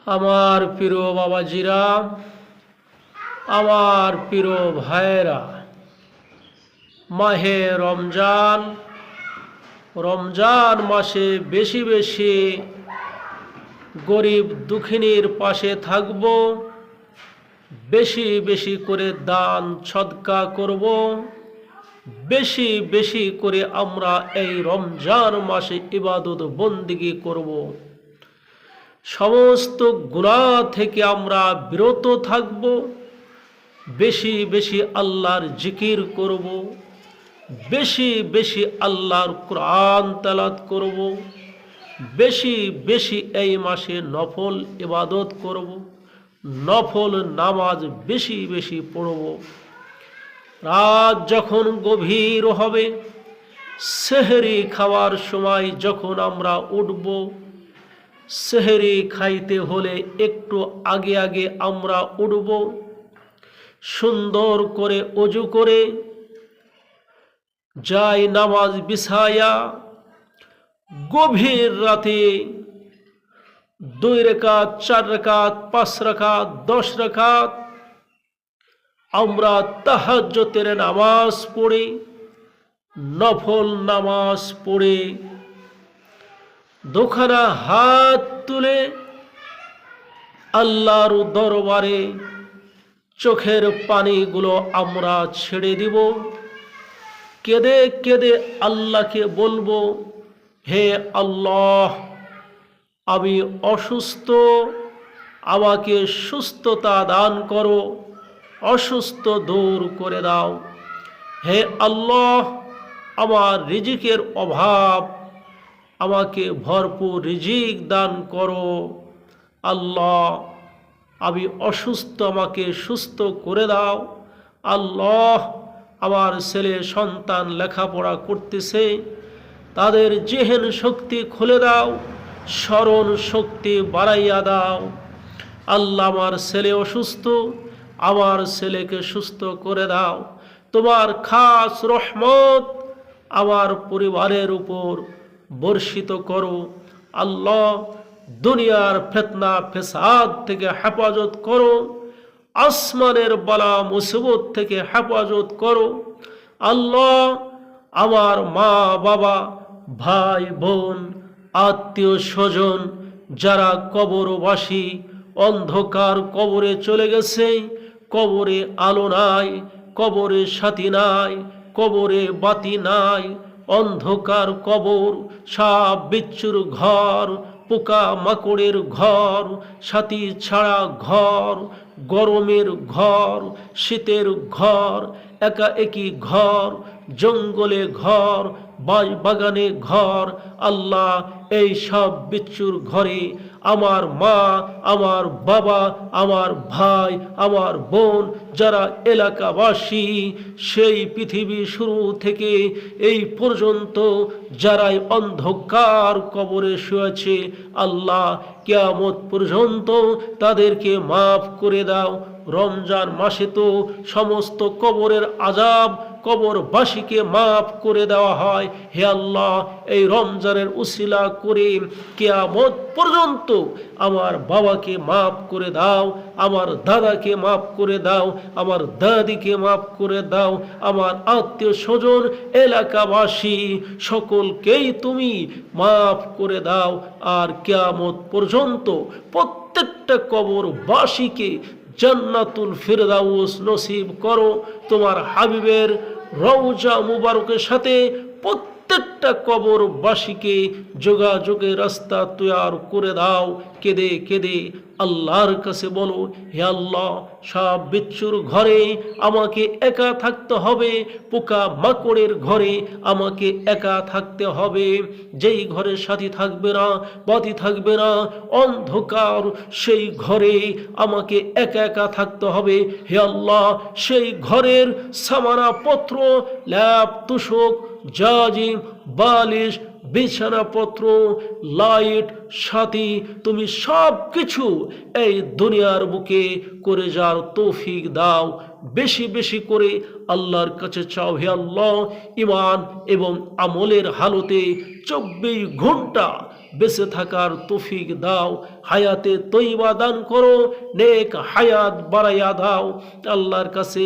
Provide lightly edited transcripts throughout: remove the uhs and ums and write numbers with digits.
আমার প্রিয় বাবাজিরা, আমার প্রিয় ভাইয়েরা, মাহে রমজান, রমজান মাসে বেশি বেশি গরিব দুঃখিনীর পাশে থাকব, বেশি বেশি করে দান সদকা করব, বেশি বেশি করে আমরা এই রমজান মাসে ইবাদত বন্দেগী করব। সমস্ত গুনাহ থেকে আমরা বিরত থাকব, বেশি বেশি আল্লাহর জিকির করব, বেশি বেশি আল্লাহর কোরআন তেলাওয়াত করব, বেশি বেশি এই মাসে নফল ইবাদত করব, নফল নামাজ বেশি বেশি পড়ব। রাত যখন গভীর হবে, সেহরি খাওয়ার সময় যখন আমরা উঠব, সেহরি খাইতে হলে একটু আগে আগে আমরা উঠব, সুন্দর করে ওযু করে যাই নামাজ বিছায়া গভীর রাতে 2 রাকাত 4 রাকাত 5 রাকাত 10 রাকাত আমরা তাহাজ্জুদের নামাজ পড়ি, নফল নামাজ পড়ে দুখানা হাত তুলে আল্লাহর দরবারে চোখের পানিগুলো আমরা ছেড়ে দিব, কেঁদে কেঁদে আল্লাহকে বলবো, হে আল্লাহ, আমি অসুস্থ, আমাকে সুস্থতা দান করো, অসুস্থ দূর করে দাও। হে আল্লাহ, আমার রিজিকের অভাব, আমাকে ভরপুর রিজিক দান করো। আল্লাহ, আমি অসুস্থ, আমাকে সুস্থ করে দাও। আল্লাহ, আমার ছেলে সন্তান লেখাপড়া করতেছে, তাদের জেহেন শক্তি খুলে দাও, স্মরণ শক্তি বাড়াইয়া দাও। আল্লাহ, আমার ছেলে অসুস্থ, আমার ছেলেকে সুস্থ করে দাও। তোমার খাস রহমত আমার পরিবারের উপর বর্ষিত করো। আল্লাহ, দুনিয়ার ফিতনা ফেসাদ থেকে হেফাজত করো, আসমানের বালা মুসিবত থেকে হেফাজত করো। আল্লাহ, আমার মা বাবা, ভাই বোন, আত্মীয় স্বজন যারা কবরবাসী, অন্ধকার কবরে চলে গেছে, কবরে আলো নাই, কবরে সাথী নাই, কবরে বাতি নাই, অন্ধকার কবর, সাপ বিচ্ছুর ঘর, পোকা মাকড়ের ঘর, সাথী ছাড়া ঘর, গরমের ঘর, শীতের ঘর, একা একই ঘর, জঙ্গলে ঘর, বাগানে ঘর। আল্লাহ, এই সব বিচ্ছুর ঘরে আমার মা, আমার বাবা, আমার ভাই, আমার বোন, যারা এলাকাবাসী, সেই পৃথিবী শুরু থেকে এই পর্যন্ত যারাই অন্ধকার কবরে শুয়েছে, আল্লাহ, কিয়ামত পর্যন্ত তাদেরকে মাফ করে দাও। রমজান মাসে তো সমস্ত কবরের আযাব কবরবাসীকে মাফ করে দেওয়া হয়। হে আল্লাহ, এই রমজানের উসিলা করে কিয়ামত পর্যন্ত আমার বাবাকে মাফ করে দাও, আমার দাদাকে মাফ করে দাও, আমার দাদিকে মাফ করে দাও, আমার আত্মীয় স্বজন এলাকাবাসী সকলকেই তুমি মাফ করে দাও। আর কিয়ামত পর্যন্ত প্রত্যেকটা কবরবাসীকে জান্নাতুল ফিরদাউস নসিব করো। তোমার হাবিবের রওজা মুবারকের সাথে প্রত্যেকটা কবরবাসীকে যোগাযোগের রাস্তা তৈয়ার করে দাও। কেঁদে কেঁদে আল্লাহর কাছে বলো, হে আল্লাহ, সব বিচ্ছুর ঘরে আমাকে একা থাকতে হবে, পোকা মাকড়ের ঘরে আমাকে একা থাকতে হবে। যেই ঘরে সাথী থাকবে না, বাতি থাকবে না, অন্ধকার, সেই ঘরে আমাকে একা একা থাকতে হবে। হে আল্লাহ, সেই ঘরের সামানাপত্র, ল্যাপ তুষক, জাজিম, বালিশ, বিছানাপত্র, লাইট, সাথী, তুমি সব কিছু এই দুনিয়ার বুকে করে যার তৌফিক দাও। বেশি বেশি করে আল্লাহর কাছে চাও, হে আল্লাহ, ঈমান এবং আমলের হালতে 24 ঘন্টা বেঁচে থাকার তৌফিক দাও, হায়াতে তৈবা দান করো, নেক হায়াত বাড়াইয়া দাও। আল্লাহর কাছে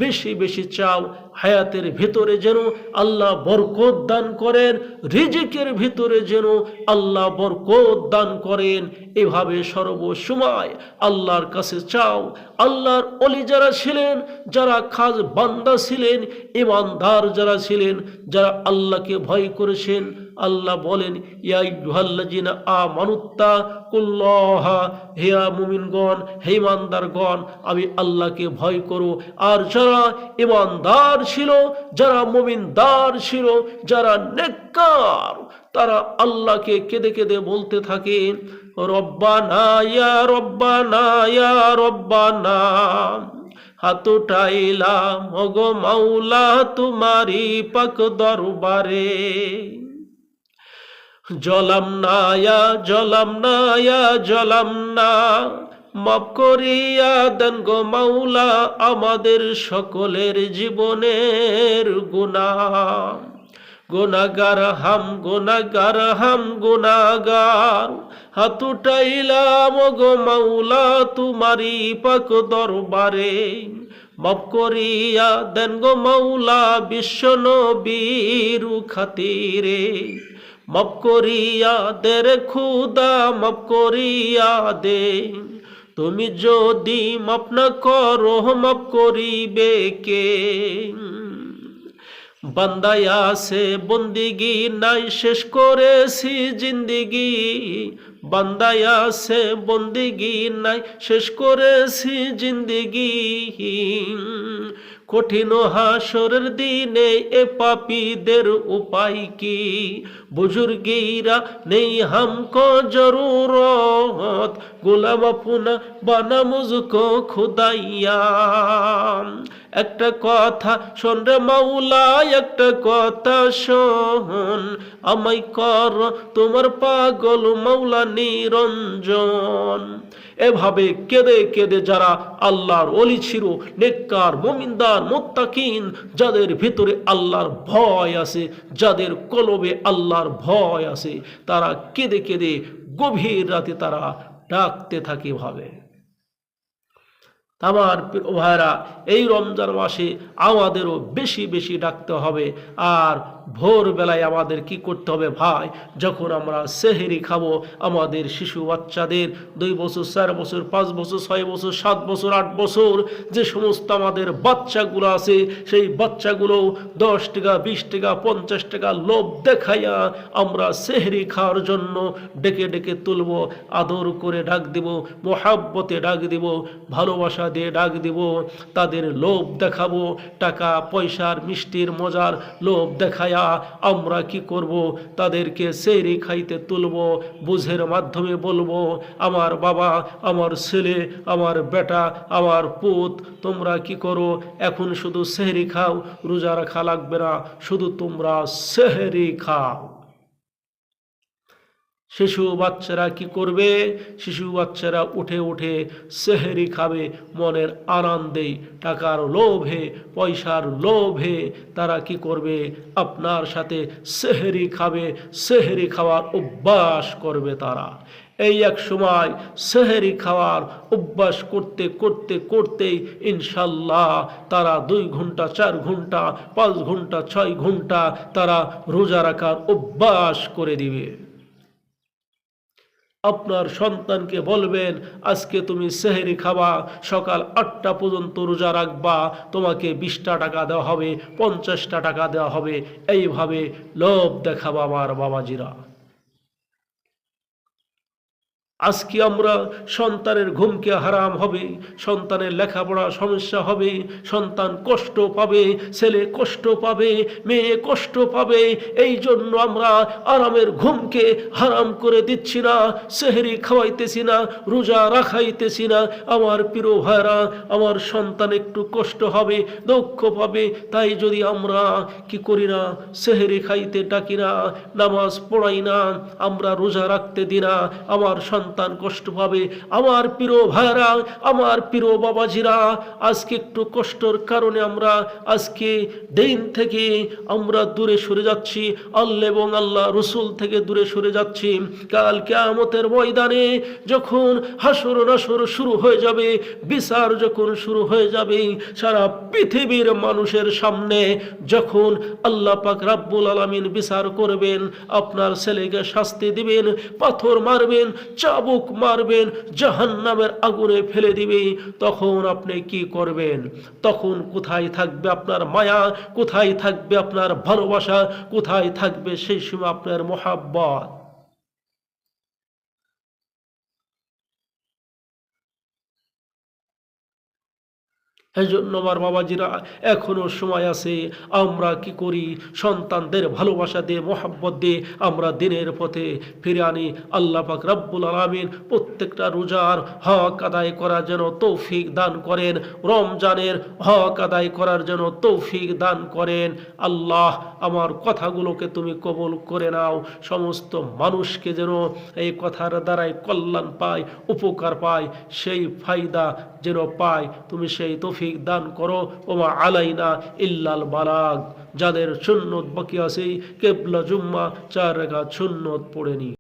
বেশি বেশি চাও, হায়াতের ভিতরে যেন আল্লাহ বরকত দান করেন, রিজিকের ভিতরে যেন আল্লাহ বরকত দান করেন। এভাবে সর্বসময় আল্লাহর কাছে চাও। আল্লাহর ওলি যারা ছিলেন, যারা খাস বান্দা ছিলেন, ইমানদার যারা ছিলেন, যারা আল্লাহকে ভয় করেছেন, আল্লাহ বলেন ইয়া আইয়ুহাল্লাযিনা আমানুত্তাকুল্লাহ, হে মুমিনগণ, হে ইমানদারগণ, আমি আল্লাহকে ভয় করো। আর যারা ইমানদার ছিল, যারা মুমিনদার ছিল, যারা নেককার, তারা আল্লাহকে কেঁদে কেঁদে বলতে থাকে রব্বানা ইয়া রব্বানা ইয়া রব্বানা, হাত উঠাইলাম ওগো মাওলা তোমারি পাক দরবারে, জলাম না ইয়া জলাম না ইয়া জলাম না, মাফ করিয়া দেন গো মাওলা আমাদের সকলের জীবনের গুনাহ। গুনাহগার হাম গুনাহগার হাম গুনাহগার, হাত উঠাইলাম গো মাওলা তোমারি পাক দরবারে, মাফ করিয়া দেন গো মাওলা বিশ্ব নবীর খাতিরে, মাফ করিয়া দে রে খুদা মাফ করিয়া দে, তুমি যদি মাফ না করো মাফ করিবে কে। বান্দায় আছে বন্দিগি নাই শেষ করেছি জিন্দিগি, বান্দায় আছে বন্দিগি নাই শেষ করেছি জিন্দিগি, কঠিন হাসরের দিনে এ পাপীদের উপায় কি, বুজুর্গীরা নেই হামকো জরুরত, গোলাম আপনা বানা মুঝকো খুদাইয়া। একটা কথা শোন রে মাওলা, একটা কথা শোন, আমায় কর তোমার পাগল মাওলা নিরঞ্জন। এভাবে কেঁদে কেঁদে যারা আল্লাহর ওলি ছিল, নেককার মুমিনদার মুত্তাকিন, যাদের ভিতরে আল্লাহর ভয় আছে, যাদের কলবে আল্লাহর ভয় আছে, তারা কেঁদে কেঁদে গভীর রাতে তারা ডাকতে থাকে। ভাবে আমার প্রিয় ভাইরা, এই রমজান মাসে আমাদেরও বেশি বেশি ডাকতে হবে। আর ভোরবেলায় আমাদের কি করতে হবে ভাই, যখন আমরা সেহরি খাবো, আমাদের শিশু বাচ্চাদের 2 বছর 4 বছর 5 বছর 6 বছর 7 বছর 8 বছর যে সমস্ত আমাদের বাচ্চাগুলো আছে, সেই বাচ্চাগুলো 10 টাকা 20 টাকা 50 টাকা লোভ দেখাইয়া আমরা সেহরি খাওয়ার জন্য ডেকে ডেকে তুলব, আদর করে ডাক দিব, মোহাব্বতে ডাক দিব, ভালোবাসা দিয়ে ডাক দিব, তাদের লোভ দেখাবো, টাকা পয়সার মিষ্টির মজার লোভ দেখায়া আমরা কি করব, তাদেরকে সেহরি খাইতে তুলব, বুঝের মাধ্যমে বলবো আমার বাবা, আমার ছেলে, আমার বেটা, আমার পুত, তোমরা কি করো, এখন শুধু সেহরি খাও, রোজা রাখা লাগবে না, শুধু তোমরা সেহরি খাও। শিশু বাচ্চারা কি করবে, শিশু বাচ্চারা উঠে উঠে সেহরি খাবে মনের আনন্দে, টাকার লোভে, পয়সার লোভে তারা কি করবে, আপনার সাথে সেহরি খাবে, সেহরি খাওয়ার অভ্যাস করবে তারা। এই এক সময় সেহরি খাওয়ার অভ্যাস করতে করতে করতেই ইনশাল্লাহ তারা 2 ঘন্টা 4 ঘন্টা 5 ঘন্টা 6 ঘন্টা তারা রোজা রাখার অভ্যাস করে দিবে। আপনার সন্তানকে বলবেন আজকে তুমি সেহরি খাবা, সকাল 8টা পর্যন্ত রোজা রাখবা, তোমাকে 20টা টাকা দেওয়া হবে, 50টা টাকা দেওয়া হবে। এইভাবে লোভ দেখাবা আমার বাবাজিরা। আজকে আমরা সন্তানের ঘুমকে হারাম হবে, সন্তানের লেখাপড়া সমস্যা হবে, সন্তান কষ্ট পাবে, ছেলে কষ্ট পাবে, মেয়ে কষ্ট পাবে, এই জন্য আমরা আরামের ঘুমকে হারাম করে দিচ্ছি না, সেহরি খাওয়াইতেছি না, রোজা রাখাইতেছি না। আমার প্রিয় ভাইরা, আমার সন্তান একটু কষ্ট হবে, দুঃখ পাবে, তাই যদি আমরা কি করি না, সেহরি খাইতে ডাকি না, নামাজ পড়াই না, আমরা রোজা রাখতে দিই না, আমার সন্তান সন্তান কষ্ট পাবে। আমার প্রিয় ভাইরা, আমার প্রিয় বাবাজিরা, আজকে একটু কষ্টর কারণে আমরা আজকে দিন থেকে আমরা দূরে সরে যাচ্ছি, আল্লাহ এবং আল্লাহ রসুল থেকে দূরে সরে যাচ্ছি। কাল কিয়ামতের ময়দানে যখন হাসর নাসর শুরু হয়ে যাবে, বিচার যখন শুরু হয়ে যাবে, সারা পৃথিবীর মানুষের সামনে যখন আল্লাহ পাক রাব্বুল আলামিন বিচার করবেন, আপনার ছেলেকে শাস্তি দিবেন, পাথর মারবেন, চাবুক মারবেন, জাহান্নামের আগুনে ফেলে দিবে, তখন আপনি কি করবেন? তখন কোথায় থাকবে আপনার মায়া, কোথায় থাকবে আপনার ভালোবাসা, কোথায় থাকবে সেই সময় আপনার মহাব্বত? এই জন্য আমার বাবাজিরা, এখনো সময় আছে। আমরা কি করি? সন্তানদের ভালোবাসা দিয়ে, মোহাব্বত দিয়ে আমরা দিনের পথে ফিরে আনি। আল্লাহ পাক রব্বুল আলামিন প্রত্যেকটা রোজার হক আদায় করার জন্য তৌফিক দান করেন, রমজানের হক আদায় করার জন্য তৌফিক দান করেন। আল্লাহ আমার কথাগুলোকে তুমি কবুল করে নাও। সমস্ত মানুষকে যেন এই কথার দ্বারাই কল্যাণ পায়, উপকার পায়, সেই ফায়দা যেন পায়, তুমি সেই তৌফিক দান করো। ওমা আলাইনা ইল্লাল বালাগ। যাদের সুন্নত বাকি আছে, কেবলা জুম্মা 4 রাকাত সুন্নত পড়ে নি।